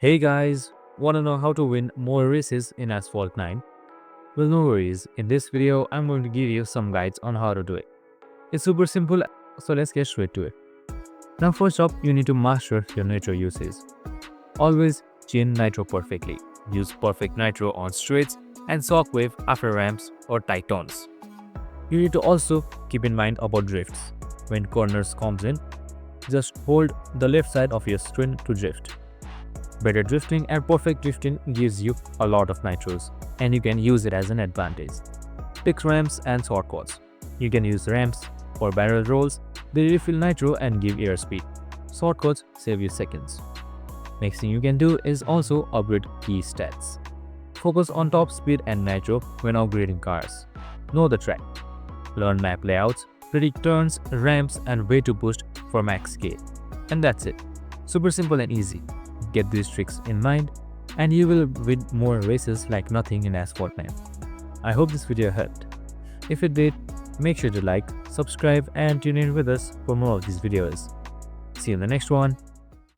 Hey guys, wanna know how to win more races in Asphalt 9? Well, no worries. In this video, I'm going to give you some guides on how to do it. It's super simple, so let's get straight to it. Now, first up, you need to master your nitro usage. Always chain nitro perfectly. Use perfect nitro on straights and shockwave after ramps or tight turns. You need to also keep in mind about drifts. When corners comes in, just hold the left side of your string to drift. Better drifting and perfect drifting gives you a lot of nitros, and you can use it as an advantage. Pick ramps and shortcuts. You can use ramps for barrel rolls, they refill nitro and give airspeed. Shortcuts save you seconds. Next thing you can do is also upgrade key stats. Focus on top speed and nitro when upgrading cars. Know the track. Learn map layouts, predict turns, ramps, and way to boost for max scale. And that's it. Super simple and easy. Get these tricks in mind and you will win more races like nothing in Asphalt 9. I hope this video helped. If it did, make sure to like, subscribe and tune in with us for more of these videos. See you in the next one.